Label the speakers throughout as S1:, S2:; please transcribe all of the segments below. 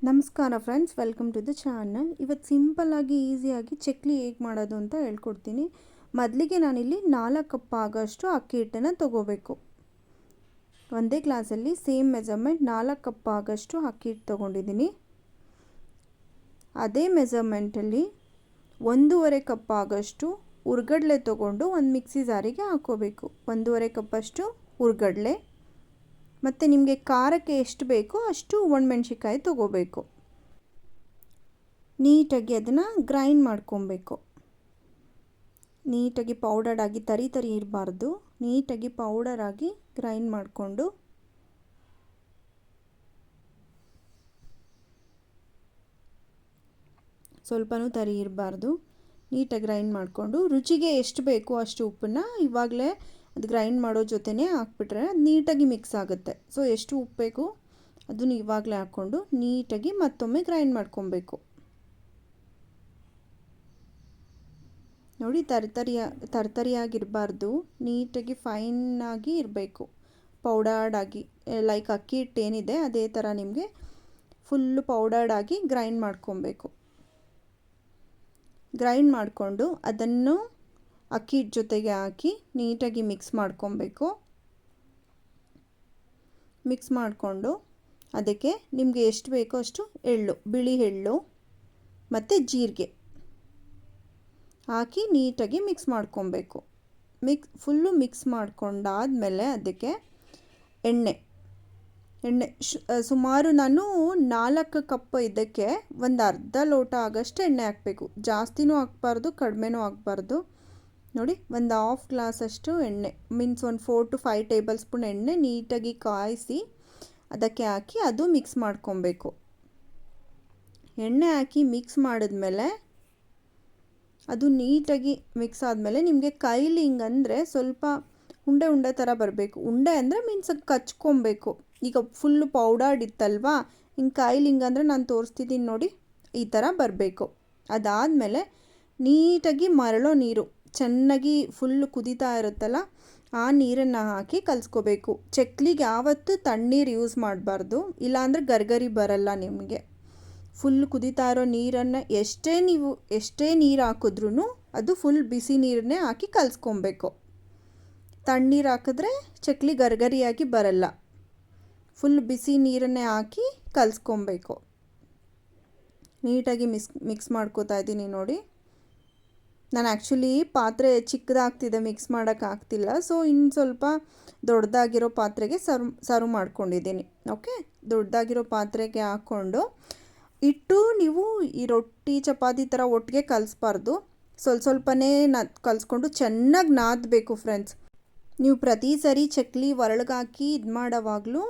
S1: ನಮಸ್ಕಾರ friends, welcome to the channel. ಇವತ್ತು ಸಿಂಪಲ್ಲಾಗಿ ಈಸಿಯಾಗಿ ಚಕ್ಲಿ ಹೇಗೆ ಮಾಡೋದು ಅಂತ ಹೇಳ್ಕೊಡ್ತೀನಿ. ಮೊದಲಿಗೆ ನಾನಿಲ್ಲಿ 4 ಕಪ್ ಆಗೋಷ್ಟು ಅಕ್ಕಿ ಹಿಟ್ಟನ್ನು ತೊಗೋಬೇಕು. ಒಂದೇ ಗ್ಲಾಸಲ್ಲಿ ಸೇಮ್ ಮೆಜರ್ಮೆಂಟ್ 4 ಕಪ್ ಆಗೋಷ್ಟು ಅಕ್ಕಿ ಹಿಟ್ಟು ತೊಗೊಂಡಿದ್ದೀನಿ. ಅದೇ ಮೆಜರ್ಮೆಂಟಲ್ಲಿ 1.5 ಕಪ್ ಆಗೋಷ್ಟು ಹುರ್ಗಡ್ಲೆ ತೊಗೊಂಡು ಒಂದು ಮಿಕ್ಸಿ ಜಾರಿಗೆ ಹಾಕ್ಕೋಬೇಕು. 1.5 ಕಪ್ಪಷ್ಟು ಹುರ್ಗಡ್ಲೆ ಮತ್ತು ನಿಮಗೆ ಖಾರಕ್ಕೆ ಎಷ್ಟು ಬೇಕೋ ಅಷ್ಟು ಒಣಮೆಣ್ಸಿಕಾಯಿ ತೊಗೋಬೇಕು. ನೀಟಾಗಿ ಅದನ್ನು ಗ್ರೈಂಡ್ ಮಾಡ್ಕೊಬೇಕು. ನೀಟಾಗಿ ಪೌಡರ್ ಆಗಿ ತರಿ ಇರಬಾರ್ದು. ನೀಟಾಗಿ ಪೌಡರ್ ಆಗಿ ಗ್ರೈಂಡ್ ಮಾಡಿಕೊಂಡು ಸ್ವಲ್ಪನೂ ತರಿ ಇರಬಾರ್ದು. ನೀಟಾಗಿ ಗ್ರೈಂಡ್ ಮಾಡಿಕೊಂಡು ರುಚಿಗೆ ಎಷ್ಟು ಬೇಕೋ ಅಷ್ಟು ಉಪ್ಪನ್ನು ಇವಾಗಲೇ ಅದು ಗ್ರೈಂಡ್ ಮಾಡೋ ಜೊತೆನೇ ಹಾಕ್ಬಿಟ್ರೆ ನೀಟಾಗಿ ಮಿಕ್ಸ್ ಆಗುತ್ತೆ. ಸೊ ಎಷ್ಟು ಉಪ್ಪು ಬೇಕು ಅದನ್ನು ಇವಾಗಲೇ ಹಾಕ್ಕೊಂಡು ನೀಟಾಗಿ ಮತ್ತೊಮ್ಮೆ ಗ್ರೈಂಡ್ ಮಾಡ್ಕೊಬೇಕು. ನೋಡಿ, ತರ್ತರಿಯಾಗಿರಬಾರ್ದು, ನೀಟಾಗಿ ಫೈನಾಗಿ ಇರಬೇಕು. ಪೌಡರ್ಡಾಗಿ ಲೈಕ್ ಅಕ್ಕಿ ಹಿಟ್ಟು ಏನಿದೆ ಅದೇ ಥರ ನಿಮಗೆ ಫುಲ್ಲು ಪೌಡರ್ಡಾಗಿ ಗ್ರೈಂಡ್ ಮಾಡ್ಕೊಬೇಕು. ಗ್ರೈಂಡ್ ಮಾಡಿಕೊಂಡು ಅದನ್ನು ಅಕ್ಕಿ ಹಿಟ್ಟು ಜೊತೆಗೆ ಹಾಕಿ ನೀಟಾಗಿ ಮಿಕ್ಸ್ ಮಾಡ್ಕೊಬೇಕು. ಮಿಕ್ಸ್ ಮಾಡಿಕೊಂಡು ಅದಕ್ಕೆ ನಿಮಗೆ ಎಷ್ಟು ಬೇಕೋ ಅಷ್ಟು ಎಳ್ಳು, ಬಿಳಿ ಎಳ್ಳು ಮತ್ತು ಜೀರಿಗೆ ಹಾಕಿ ನೀಟಾಗಿ ಮಿಕ್ಸ್ ಮಾಡ್ಕೊಬೇಕು. ಫುಲ್ಲು ಮಿಕ್ಸ್ ಮಾಡ್ಕೊಂಡಾದಮೇಲೆ ಅದಕ್ಕೆ ಎಣ್ಣೆ ಸುಮಾರು ನಾನು 4 ಕಪ್ ಇದಕ್ಕೆ ಒಂದು ಅರ್ಧ ಲೋಟ ಆಗೋಷ್ಟು ಎಣ್ಣೆ ಹಾಕಬೇಕು. ಜಾಸ್ತಿನೂ ಹಾಕ್ಬಾರ್ದು, ಕಡಿಮೆನೂ ಹಾಕ್ಬಾರ್ದು. ನೋಡಿ, ಒಂದು ಹಾಫ್ ಗ್ಲಾಸಷ್ಟು ಎಣ್ಣೆ ಮೀನ್ಸ್ ಒಂದು 4 to 5 ಟೇಬಲ್ ಸ್ಪೂನ್ ಎಣ್ಣೆ ನೀಟಾಗಿ ಕಾಯಿಸಿ ಅದಕ್ಕೆ ಹಾಕಿ ಅದು ಮಿಕ್ಸ್ ಮಾಡ್ಕೊಬೇಕು. ಎಣ್ಣೆ ಹಾಕಿ ಮಿಕ್ಸ್ ಮಾಡಿದ್ಮೇಲೆ ಅದು ನೀಟಾಗಿ ಮಿಕ್ಸ್ ಆದಮೇಲೆ ನಿಮಗೆ ಕೈಲಿ ಹಿಂಗಂದರೆ ಸ್ವಲ್ಪ ಉಂಡೆ ಥರ ಬರಬೇಕು. ಉಂಡೆ ಅಂದರೆ ಮೀನ್ಸ್ ಕಚ್ಕೊಬೇಕು. ಈಗ ಫುಲ್ಲು ಪೌಡರ್ಡ್ ಇತ್ತಲ್ವಾ, ಹಿಂಗೆ ಕೈಲಿ ಹಿಂಗಂದರೆ ನಾನು ತೋರಿಸ್ತಿದ್ದೀನಿ ನೋಡಿ, ಈ ಥರ ಬರಬೇಕು. ಅದಾದಮೇಲೆ ನೀಟಾಗಿ ಮರಳೋ ನೀರು ಚೆನ್ನಾಗಿ ಫುಲ್ಲು ಕುದೀತಾ ಇರುತ್ತಲ್ಲ, ಆ ನೀರನ್ನು ಹಾಕಿ ಕಲಿಸ್ಕೋಬೇಕು. ಚಕ್ಲಿಗೆ ಯಾವತ್ತೂ ತಣ್ಣೀರು ಯೂಸ್ ಮಾಡಬಾರ್ದು, ಇಲ್ಲಾಂದರೆ ಗರ್ಗರಿ ಬರಲ್ಲ ನಿಮಗೆ. ಫುಲ್ ಕುದೀತಾ ಇರೋ ನೀರನ್ನು ಎಷ್ಟೇ ನೀರು ಹಾಕಿದ್ರೂ ಅದು ಫುಲ್ ಬಿಸಿ ನೀರನ್ನೇ ಹಾಕಿ ಕಲಿಸ್ಕೊಬೇಕು. ತಣ್ಣೀರು ಹಾಕಿದ್ರೆ ಚಕ್ಲಿ ಗರ್ಗರಿಯಾಗಿ ಬರಲ್ಲ. ಫುಲ್ ಬಿಸಿ ನೀರನ್ನೇ ಹಾಕಿ ಕಲಿಸ್ಕೊಬೇಕು. ನೀಟಾಗಿ ಮಿಕ್ಸ್ ಮಾಡ್ಕೋತಾ ಇದ್ದೀನಿ ನೋಡಿ. ನಾನು ಆ್ಯಕ್ಚುಲಿ ಪಾತ್ರೆ ಚಿಕ್ಕದಾಗ್ತಿದೆ, ಮಿಕ್ಸ್ ಮಾಡೋಕ್ಕಾಗ್ತಿಲ್ಲ. ಸೊ ಇನ್ನು ಸ್ವಲ್ಪ ದೊಡ್ಡದಾಗಿರೋ ಪಾತ್ರೆಗೆ ಸರ್ವ್ ಮಾಡ್ಕೊಂಡಿದ್ದೀನಿ. ಓಕೆ, ದೊಡ್ಡದಾಗಿರೋ ಪಾತ್ರೆಗೆ ಹಾಕ್ಕೊಂಡು ಇಟ್ಟು ನೀವು ಈ ರೊಟ್ಟಿ ಚಪಾತಿ ಥರ ಒಟ್ಟಿಗೆ ಕಲಿಸ್ಬಾರ್ದು. ಸ್ವಲ್ಪನೇ ಕಲಿಸ್ಕೊಂಡು ಚೆನ್ನಾಗಿ ನಾದಬೇಕು ಫ್ರೆಂಡ್ಸ್. ನೀವು ಪ್ರತಿ ಸರಿ ಚಕ್ಲಿ ಒರಳಿಗಾಕಿ ಇದು ಮಾಡೋವಾಗಲೂ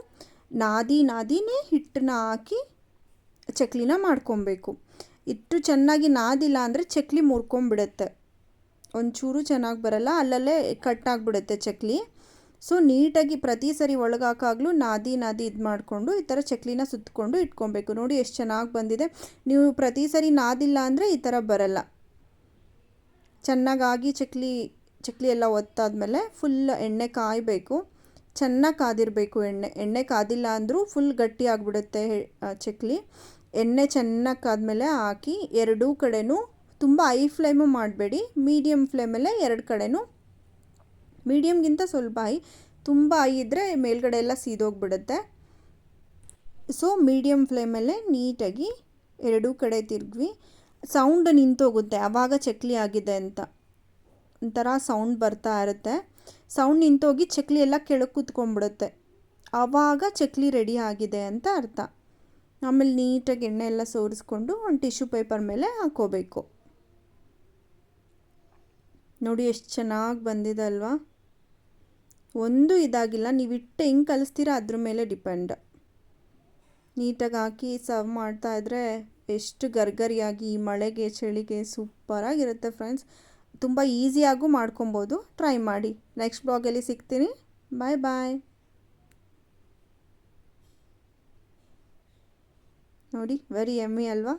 S1: ನಾದಿನೇ ಹಿಟ್ಟನ್ನ ಹಾಕಿ ಚಕ್ಲಿನ ಮಾಡ್ಕೊಬೇಕು. ಇಟ್ಟು ಚೆನ್ನಾಗಿ ನಾದಿಲ್ಲ ಅಂದರೆ ಚಕ್ಲಿ ಮುರ್ಕೊಂಬಿಡುತ್ತೆ, ಒಂಚೂರು ಚೆನ್ನಾಗಿ ಬರಲ್ಲ, ಅಲ್ಲಲ್ಲೇ ಕಟ್ಟಾಗ್ಬಿಡುತ್ತೆ ಚಕ್ಲಿ. ಸೊ ನೀಟಾಗಿ ಪ್ರತಿ ಸರಿ ಒಳಗಾಕಾಗಲೂ ನಾದಿ ಇದು ಮಾಡಿಕೊಂಡು ಈ ಥರ ಚಕ್ಲಿನ ಸುತ್ತಕೊಂಡು ಇಟ್ಕೊಬೇಕು. ನೋಡಿ ಎಷ್ಟು ಚೆನ್ನಾಗಿ ಬಂದಿದೆ. ನೀವು ಪ್ರತಿ ಸರಿ ನಾದಿಲ್ಲ ಅಂದರೆ ಈ ಥರ ಬರಲ್ಲ. ಚೆನ್ನಾಗಾಗಿ ಚಕ್ಲಿ ಎಲ್ಲ ಒತ್ತಾದ್ಮೇಲೆ ಫುಲ್ ಎಣ್ಣೆ ಕಾಯಬೇಕು. ಚೆನ್ನಾಗಿ ಕಾದಿರಬೇಕು ಎಣ್ಣೆ ಕಾದಿಲ್ಲ ಅಂದರೂ ಫುಲ್ ಗಟ್ಟಿ ಆಗಿಬಿಡುತ್ತೆ ಚಕ್ಲಿ. ಎಣ್ಣೆ ಚೆನ್ನಾಗಿ ಕಾದ್ಮೇಲೆ ಹಾಕಿ ಎರಡೂ ಕಡೆನೂ ತುಂಬ ಹೈ ಫ್ಲೇಮು ಮಾಡಬೇಡಿ, ಮೀಡಿಯಮ್ ಫ್ಲೇಮಲ್ಲೇ ಎರಡು ಕಡೆನೂ, ಮೀಡಿಯಮ್ಗಿಂತ ಸ್ವಲ್ಪ ತುಂಬ ಹೈ ಇದ್ದರೆ ಮೇಲ್ಗಡೆ ಎಲ್ಲ ಸೀದೋಗ್ಬಿಡುತ್ತೆ. ಸೊ ಮೀಡಿಯಮ್ ಫ್ಲೇಮಲ್ಲೇ ನೀಟಾಗಿ ಎರಡೂ ಕಡೆ ತಿರುಗಿ ಸೌಂಡ್ ನಿಂತೋಗುತ್ತೆ. ಆವಾಗ ಚಕ್ಲಿ ಆಗಿದೆ ಅಂತ ಒಂಥರ ಸೌಂಡ್ ಬರ್ತಾ ಇರುತ್ತೆ. ಸೌಂಡ್ ನಿಂತೋಗಿ ಚಕ್ಲಿ ಎಲ್ಲ ಕೆಳಗೆ ಕೂತ್ಕೊಂಡ್ಬಿಡುತ್ತೆ. ಆವಾಗ ಚಕ್ಲಿ ರೆಡಿ ಆಗಿದೆ ಅಂತ ಅರ್ಥ. ಆಮೇಲೆ ನೀಟಾಗಿ ಎಣ್ಣೆ ಎಲ್ಲ ಸೋರಿಸ್ಕೊಂಡು ಒಂದು ಟಿಶ್ಯೂ ಪೇಪರ್ ಮೇಲೆ ಹಾಕ್ಕೋಬೇಕು. ನೋಡಿ ಎಷ್ಟು ಚೆನ್ನಾಗಿ ಬಂದಿದೆ ಅಲ್ವಾ. ಒಂದು ಇದಾಗಿಲ್ಲ, ನೀವು ಹಿಟ್ಟು ಹೆಂಗೆ ಕಲಿಸ್ತೀರಾ ಅದ್ರ ಮೇಲೆ ಡಿಪೆಂಡ್. ನೀಟಾಗಿ ಹಾಕಿ ಸರ್ವ್ ಮಾಡ್ತಾಯಿದ್ರೆ ಎಷ್ಟು ಗರ್ಗರಿಯಾಗಿ ಈ ಮಳೆಗೆ ಚಳಿಗೆ ಸೂಪರಾಗಿರುತ್ತೆ ಫ್ರೆಂಡ್ಸ್. ತುಂಬ ಈಸಿಯಾಗೂ ಮಾಡ್ಕೊಬೋದು, ಟ್ರೈ ಮಾಡಿ. ನೆಕ್ಸ್ಟ್ ಬ್ಲಾಗಲ್ಲಿ ಸಿಗ್ತೀನಿ. ಬಾಯ್. ನೋಡಿ, ವೆರಿ ಯಮ್ಮಿ ಅಲ್ವಾ.